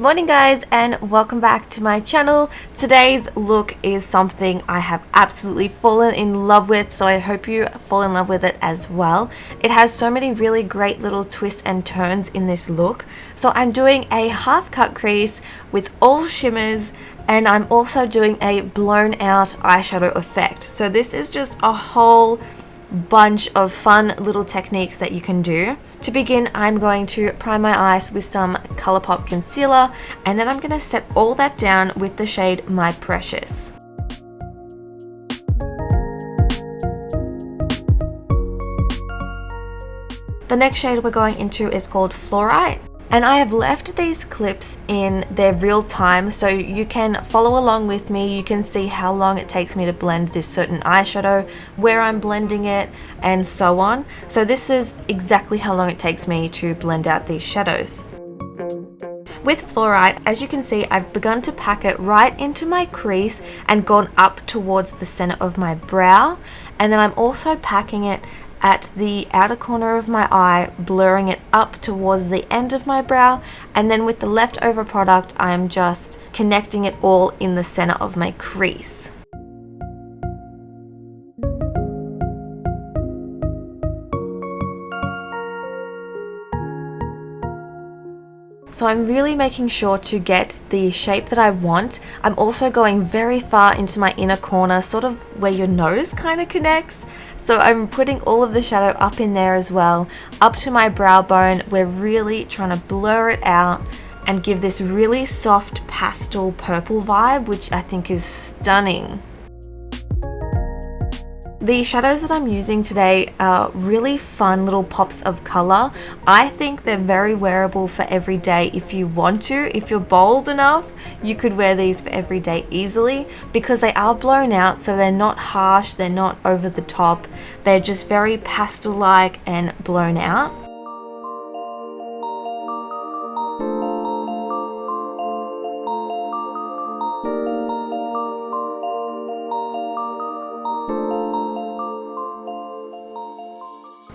morning guys, and welcome back to my channel. Today's look is something I have absolutely fallen in love with, so I hope you fall in love with it as well. It has so many really great little twists and turns in this look. So I'm doing a half cut crease with all shimmers, and I'm also doing a blown out eyeshadow effect. So this is just a whole bunch of fun little techniques that you can do. To begin, I'm going to prime my eyes with some Colourpop concealer, and then I'm going to set all that down with the shade My Precious. The next shade we're going into is called Fluorite. And I have left these clips in their real time so you can follow along with me. You can see how long it takes me to blend this certain eyeshadow, where I'm blending it, and so on. So this is exactly how long it takes me to blend out these shadows. With Fluorite, as you can see, I've begun to pack it right into my crease and gone up towards the center of my brow. And then I'm also packing it at the outer corner of my eye, blurring it up towards the end of my brow, and then with the leftover product I'm just connecting it all in the center of my crease. So I'm really making sure to get the shape that I want. I'm also going very far into my inner corner, sort of where your nose kind of connects. So I'm putting all of the shadow up in there as well, up to my brow bone. We're really trying to blur it out and give this really soft pastel purple vibe, which I think is stunning. The shadows that I'm using today are really fun little pops of color. I think they're very wearable for every day if you want to. If you're bold enough, you could wear these for every day easily because they are blown out, so they're not harsh, they're not over the top. They're just very pastel-like and blown out.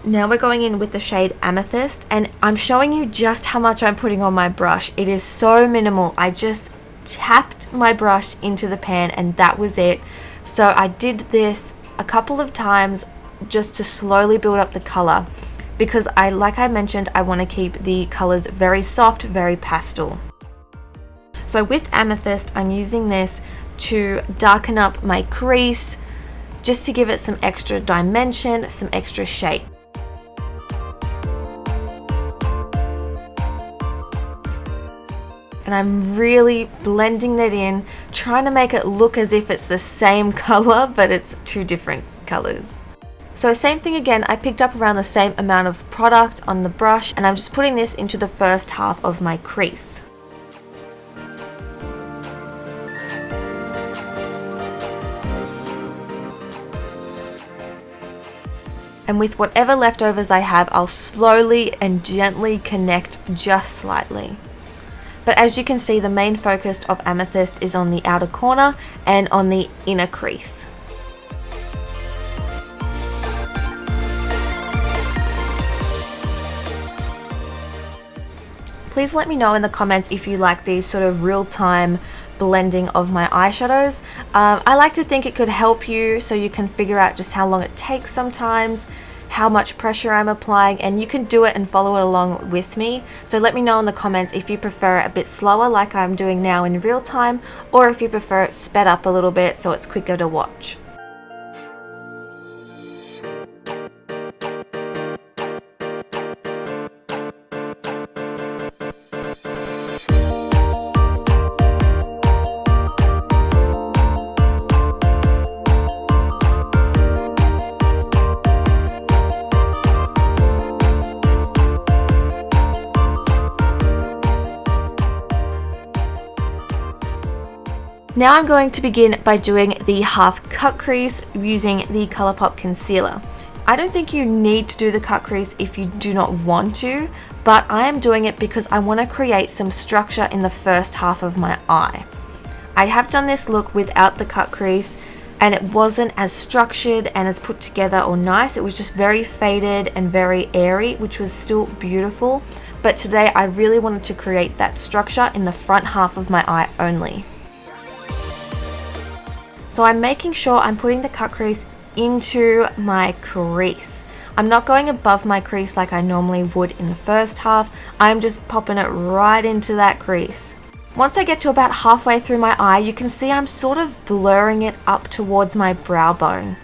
Now we're going in with the shade Amethyst, and I'm showing you just how much I'm putting on my brush. It is so minimal. I just tapped my brush into the pan and that was it. So I did this a couple of times just to slowly build up the color because like I mentioned, I want to keep the colors very soft, very pastel. So with Amethyst, I'm using this to darken up my crease just to give it some extra dimension, some extra shape. And I'm really blending that in, trying to make it look as if it's the same color, but it's two different colors. So same thing again, I picked up around the same amount of product on the brush, and I'm just putting this into the first half of my crease. And with whatever leftovers I have, I'll slowly and gently connect just slightly. But as you can see, the main focus of Amethyst is on the outer corner and on the inner crease. Please let me know in the comments if you like these sort of real-time blending of my eyeshadows. I like to think it could help you so you can figure out just how long it takes sometimes, how much pressure I'm applying, and you can do it and follow it along with me. So let me know in the comments if you prefer it a bit slower like I'm doing now in real time, or if you prefer it sped up a little bit so it's quicker to watch. Now I'm going to begin by doing the half cut crease using the Colourpop concealer. I don't think you need to do the cut crease if you do not want to, but I am doing it because I want to create some structure in the first half of my eye. I have done this look without the cut crease and it wasn't as structured and as put together or nice. It was just very faded and very airy, which was still beautiful. but today I really wanted to create that structure in the front half of my eye only. So I'm making sure I'm putting the cut crease into my crease. I'm not going above my crease like I normally would in the first half. I'm just popping it right into that crease. Once I get to about halfway through my eye, you can see I'm sort of blurring it up towards my brow bone.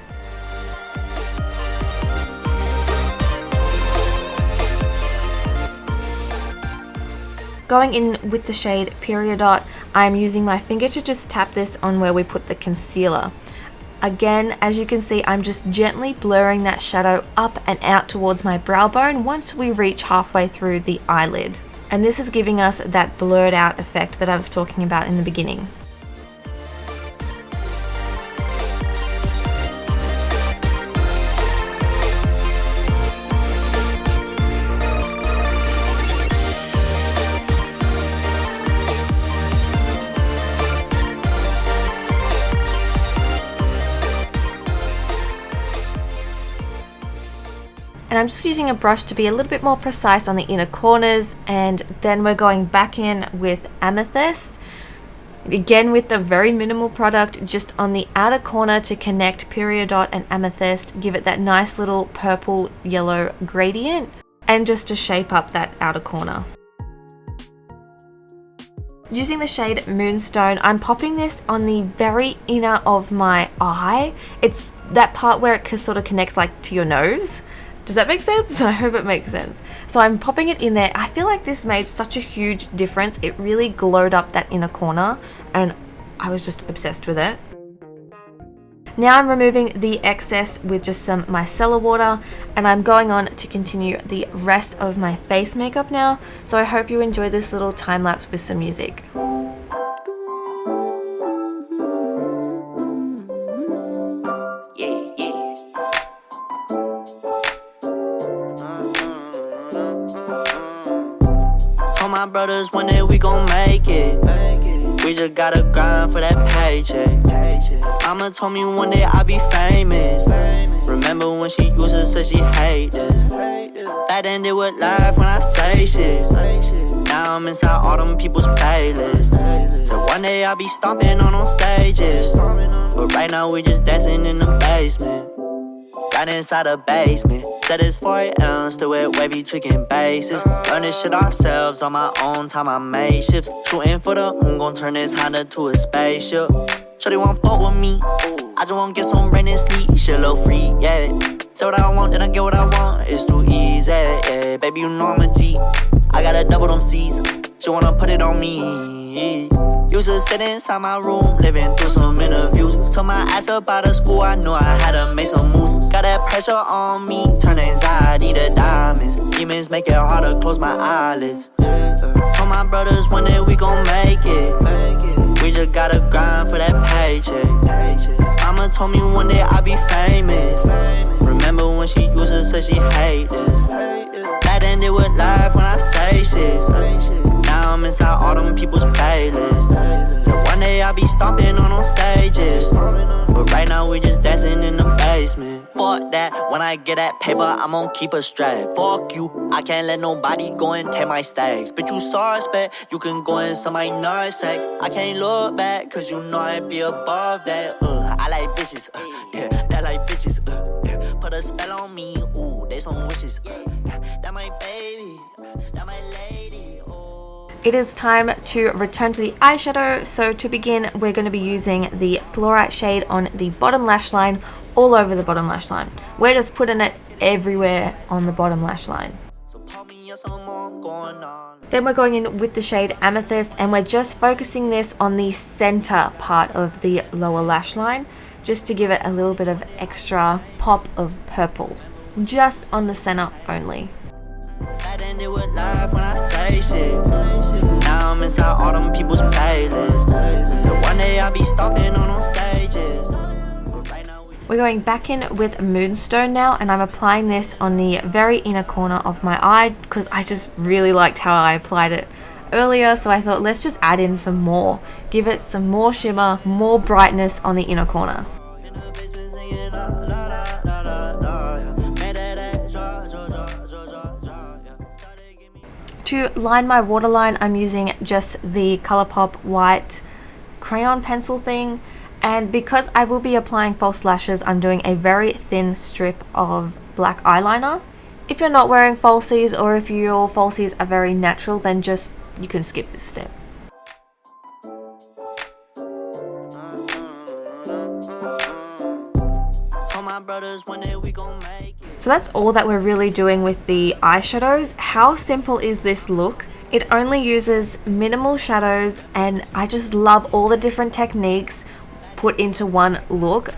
Going in with the shade Periodot, I'm using my finger to just tap this on where we put the concealer. Again, as you can see, I'm just gently blurring that shadow up and out towards my brow bone once we reach halfway through the eyelid. And this is giving us that blurred out effect that I was talking about in the beginning. And I'm just using a brush to be a little bit more precise on the inner corners, and then we're going back in with amethyst. Again with the very minimal product, just on the outer corner to connect periodot and amethyst, give it that nice little purple yellow gradient, and just to shape up that outer corner. Using the shade Moonstone, I'm popping this on the very inner of my eye. It's that part where it sort of connects like to your nose. Does that make sense? I hope it makes sense. So I'm popping it in there. I feel like this made such a huge difference. It really glowed up that inner corner and I was just obsessed with it. Now I'm removing the excess with just some micellar water, and I'm going on to continue the rest of my face makeup now. So I hope you enjoy this little time lapse with some music. My brothers, one day we gon' make it. We just gotta grind for that paycheck. Mama told me one day I'll be famous. Remember when she used to say she hate this? Back then they would laugh when I say shit. Now I'm inside all them people's playlists. So one day I'll be stomping on them stages. But right now we just dancing in the basement. Right inside the basement. Said it's 4 AM, still with wavy tweaking bases. Learn this shit ourselves on my own time, I made shifts. Shooting for the moon, gon' turn this Honda to a spaceship. Shorty won't fuck with me, I just wanna get some rain and sleep. Shit a little free, yeah. Say what I want, then I get what I want. It's too easy, yeah. Baby, you know I'm a G. I gotta double them C's. She wanna put it on me. Used to sit inside my room, living through some interviews. Took my ass up out of school, I knew I had to make some moves. Got that pressure on me, turn anxiety to diamonds. Demons make it hard to close my eyelids. Told my brothers one day we gon' make it. We just gotta grind for that paycheck. Mama told me one day I'll be famous. Remember when she used to say she hate this? Back then they would laugh when I say shit. Now I'm inside all them people's playlists. So one day I'll be stomping on them stages. But right now we just dancing in the basement. Fuck that, when I get that paper, I'm gon' keep a strap. Fuck you, I can't let nobody go and take my stacks. Bitch, you suspect, you can go and some my nutsack. I can't look back, cause you know I'd be above that. I like bitches, yeah, that like bitches, yeah. Put a spell on me, ooh, they some wishes, that my baby, that my lady, oh. It is time to return to the eyeshadow. So to begin, we're going to be using the fluorite shade on the bottom lash line, all over the bottom lash line. We're just putting it everywhere on the bottom lash line. Then we're going in with the shade Amethyst, and we're just focusing this on the center part of the lower lash line, just to give it a little bit of extra pop of purple, just on the center only. Now I'm inside all them people's playlists. So one day I'll be stomping on them stages. We're going back in with Moonstone now, and I'm applying this on the very inner corner of my eye because I just really liked how I applied it earlier, so I thought let's just add in some more, give it some more shimmer, more brightness on the inner corner. To line my waterline, I'm using just the Colourpop white crayon pencil thing. And because I will be applying false lashes, I'm doing a very thin strip of black eyeliner. If you're not wearing falsies, or if your falsies are very natural, then you can skip this step. So that's all that we're really doing with the eyeshadows. How simple is this look? It only uses minimal shadows, and I just love all the different techniques put into one look.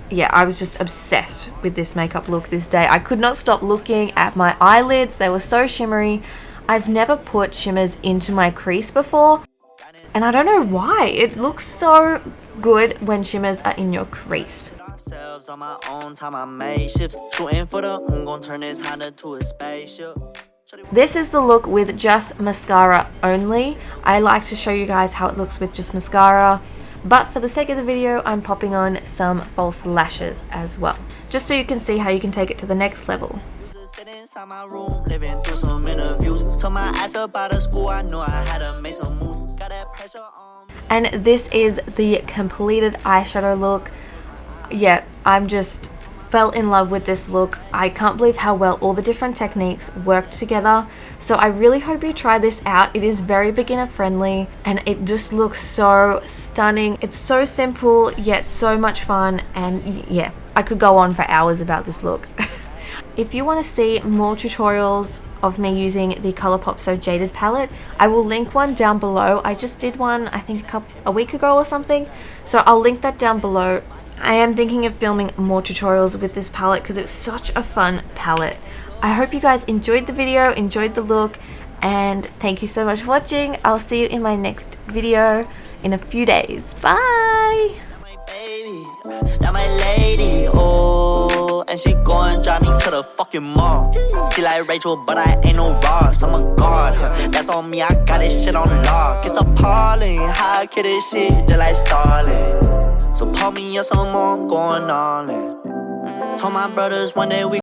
Yeah, I was just obsessed with this makeup look this day. I could not stop looking at my eyelids. They were so shimmery. I've never put shimmers into my crease before, and I don't know why. It looks so good when shimmers are in your crease. On my own time, I made shifts. Shooting for the moon, gonna turn this Honda to a spaceship. This is the look with just mascara only. I like to show you guys how it looks with just mascara, but for the sake of the video, I'm popping on some false lashes as well, just so you can see how you can take it to the next level. And this is the completed eyeshadow look. Yeah, I'm just fell in love with this look. I can't believe how well all the different techniques worked together. So I really hope you try this out. It is very beginner friendly and it just looks so stunning. It's so simple yet so much fun, and yeah, I could go on for hours about this look. If you want to see more tutorials of me using the Colourpop So Jaded palette, I will link one down below. I just did one, I think a week ago or something, so I'll link that down below. I am thinking of filming more tutorials with this palette because it's such a fun palette. I hope you guys enjoyed the video, enjoyed the look, and thank you so much for watching. I'll see you in my next video in a few days. Bye! Now my lady, oh, and she gon' drive me to the fucking mall. She like Rachel, but I ain't no Ross. I'm a god, that's on me, I got this shit on lock. It's appalling, how I kill this shit just like Starling. So call me up some more, I'm going all in. Told my brothers one day we